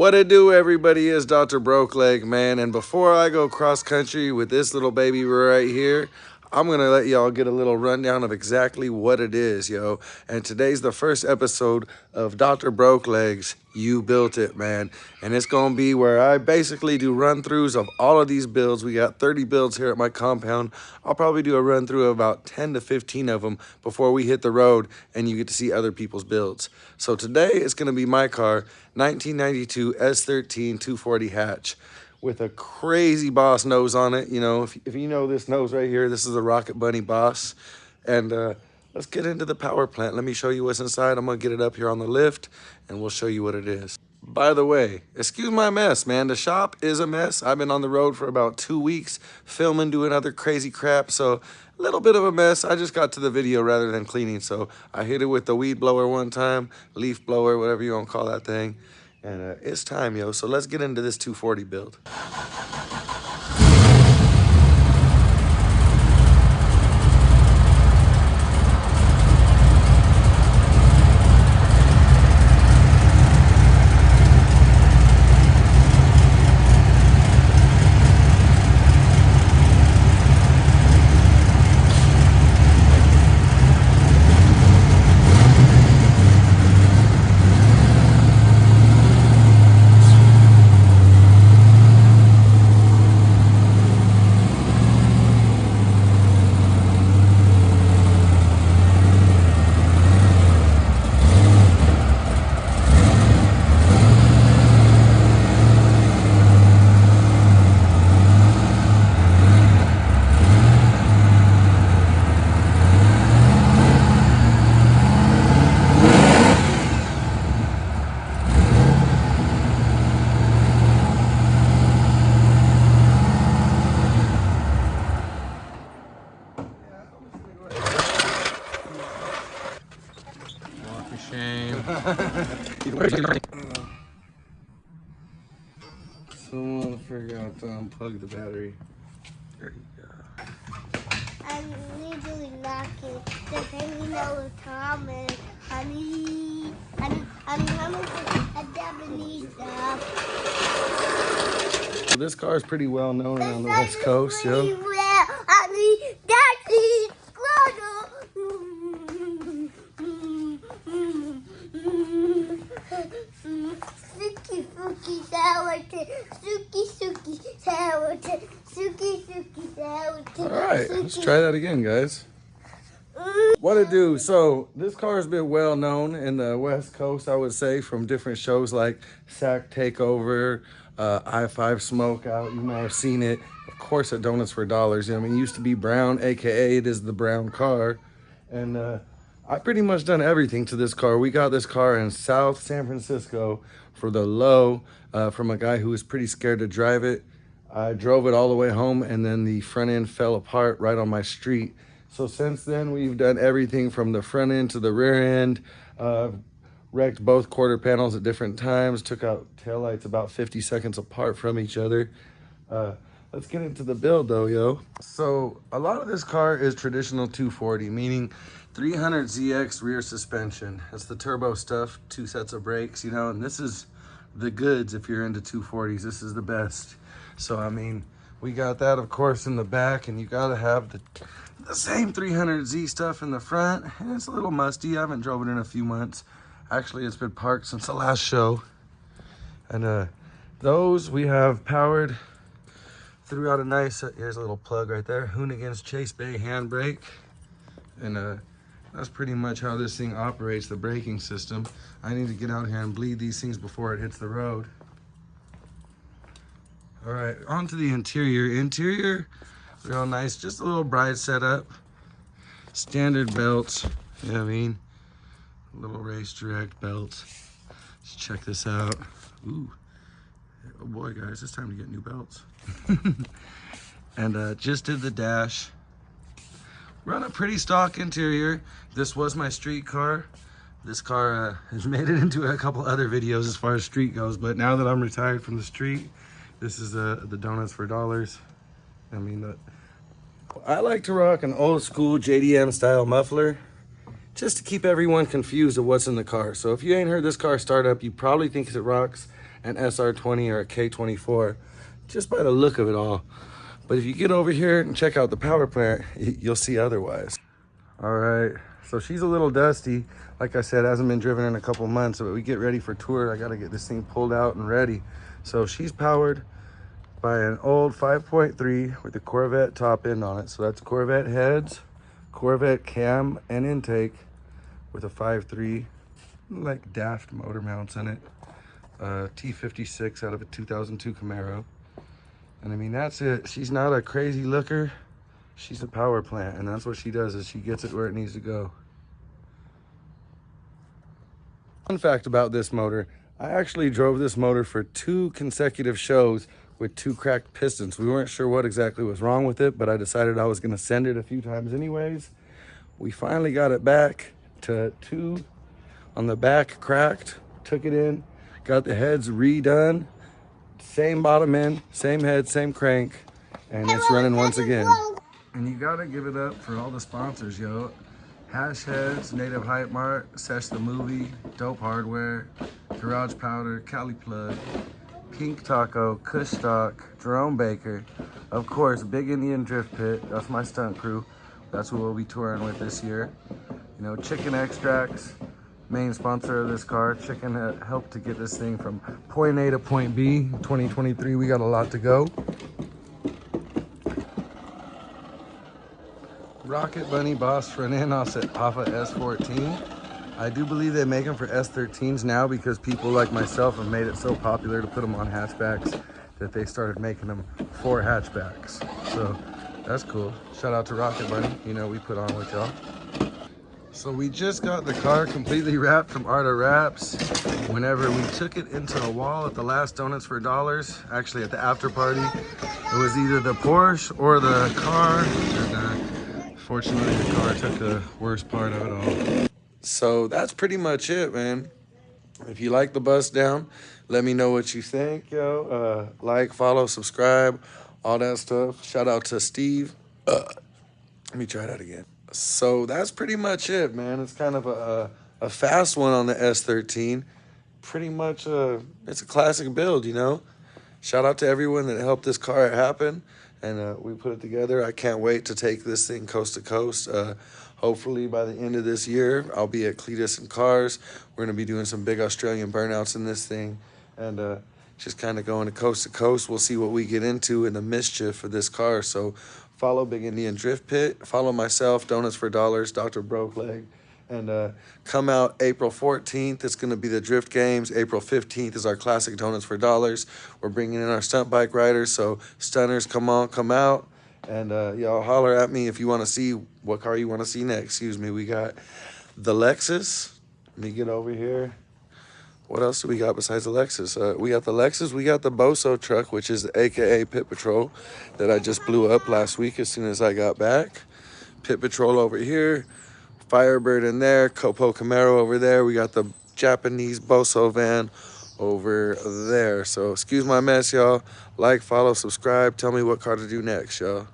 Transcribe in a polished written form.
What it do, everybody, is Dr. Broklegs, man. And before I go cross country with this little baby right here, I'm going to let y'all get a little rundown of exactly what it is, yo. And today's the first episode of Dr. Broklegs, You Built It, man. And it's going to be where I basically do run-throughs of all of these builds. We got 30 builds here at my compound. I'll probably do a run-through of about 10 to 15 of them before we hit the road and you get to see other people's builds. So today it's going to be my car, 1992 S13 240 hatch, with a crazy boss nose on it. You know, if you know this nose right here, this is a Rocket Bunny boss. And let's get into the power plant. Let me show you what's inside. I'm gonna get it up here on the lift and we'll show you what it is. By the way, excuse my mess, man. The shop is a mess. I've been on the road for about 2 weeks, filming, doing other crazy crap. So a little bit of a mess. I just got to the video rather than cleaning. So I hit it with the weed blower one time, leaf blower, whatever you want to call that thing. And it's time, yo. So let's get into this 240 build. Someone forgot to unplug the battery. There you go. I'm legally knocking. Just hanging out with Tom and Honey. I'm coming to a Japanese job. So this car is pretty well known on the West Coast, yo. Alright, let's try that again, guys. What it do? So this car has been well known in the West Coast, I would say, from different shows like Sack Takeover, I-5 Smokeout. You might have seen it, of course, at Donutz4Dollarz. I mean, it used to be brown, aka it is the brown car. And I pretty much done everything to this car. We got this car in South San Francisco for the low from a guy who was pretty scared to drive it. I drove it all the way home and then the front end fell apart right on my street. So since then, we've done everything from the front end to the rear end, wrecked both quarter panels at different times, took out taillights about 50 seconds apart from each other. Let's get into the build though, yo. So a lot of this car is traditional 240, meaning 300ZX rear suspension. That's the turbo stuff, 2 sets of brakes, you know, and this is the goods if you're into 240s. This is the best. So, I mean, we got that, of course, in the back, and you gotta have the same 300Z stuff in the front. And it's a little musty. I haven't drove it in a few months. Actually, it's been parked since the last show. And those we have powered throughout a nice, here's a little plug right there, Hoonigan's Chase Bay handbrake. And that's pretty much how this thing operates, the braking system. I need to get out here and bleed these things before it hits the road. All right, onto the interior. Interior, real nice, just a little bright setup. Standard belts, you know what I mean? Little race direct belts. Let's check this out. Ooh, oh boy, guys, it's time to get new belts. And just did the dash. Run a pretty stock interior. This was my street car. This car has made it into a couple other videos as far as street goes, but now that I'm retired from the street, this is the Donutz4Dollarz. I mean, I like to rock an old school JDM style muffler just to keep everyone confused of what's in the car. So if you ain't heard this car start up, you probably think it rocks an SR20 or a K24 just by the look of it all. But if you get over here and check out the power plant, you'll see otherwise. All right, so she's a little dusty. Like I said, hasn't been driven in a couple months, but we get ready for tour. I gotta get this thing pulled out and ready. So she's powered by an old 5.3 with the Corvette top end on it. So that's Corvette heads, Corvette cam and intake with a 5.3, like daft motor mounts in it. T56 out of a 2002 Camaro. And I mean, that's it. She's not a crazy looker. She's a power plant, and that's what she does, is she gets it where it needs to go. Fun fact about this motor, I actually drove this motor for 2 consecutive shows with 2 cracked pistons. We weren't sure what exactly was wrong with it, but I decided I was gonna send it a few times anyways. We finally got it back to 2 on the back cracked, took it in, got the heads redone, same bottom end, same head, same crank, and it's running once again. And you gotta give it up for all the sponsors, yo. Hash Heads, Native Hype Mart, Sesh the Movie, Dope Hardware, Garage Powder, Cali Plug, Pink Taco, Kush Stock, Jerome Baker, of course, Big Indian Drift Pit, that's my stunt crew. That's who we'll be touring with this year. You know, Chicken Extracts, main sponsor of this car. Chicken helped to get this thing from point A to point B. 2023, we got a lot to go. Rocket Bunny Boss front end offset Papa S14. I do believe they make them for S13s now because people like myself have made it so popular to put them on hatchbacks that they started making them for hatchbacks. So that's cool. Shout out to Rocket Bunny. You know, we put on with y'all. So we just got the car completely wrapped from Art of Wraps. Whenever we took it into a wall at the last Donutz4Dollarz, actually at the after party, it was either the Porsche or the car. And fortunately, the car took the worst part of it all. So that's pretty much it, man. If you like the bust down, let me know what you think, yo. Like, follow, subscribe, all that stuff. Shout out to Steve. Let me try that again. So that's pretty much it, man. It's kind of a fast one on the S13. Pretty much, it's a classic build, you know. Shout out to everyone that helped this car happen, and we put it together. I can't wait to take this thing coast to coast. Hopefully by the end of this year, I'll be at Cletus and Cars. We're gonna be doing some big Australian burnouts in this thing, and just kind of going to coast. We'll see what we get into in the mischief for this car. So follow Big Indian Drift Pit. Follow myself, Donutz4Dollarz, Dr.Broklegs. And come out April 14th. It's going to be the Drift Games. April 15th is our classic Donutz4Dollarz. We're bringing in our stunt bike riders. So stunners, come on, come out. And y'all holler at me if you want to see what car you want to see next. Excuse me. We got the Lexus. Let me get over here. What else do we got besides the Lexus? We got the Lexus. We got the Boso truck, which is AKA Pit Patrol, that I just blew up last week as soon as I got back. Pit Patrol over here. Firebird in there. Copo Camaro over there. We got the Japanese Boso van over there. So excuse my mess, y'all. Like, follow, subscribe. Tell me what car to do next, y'all.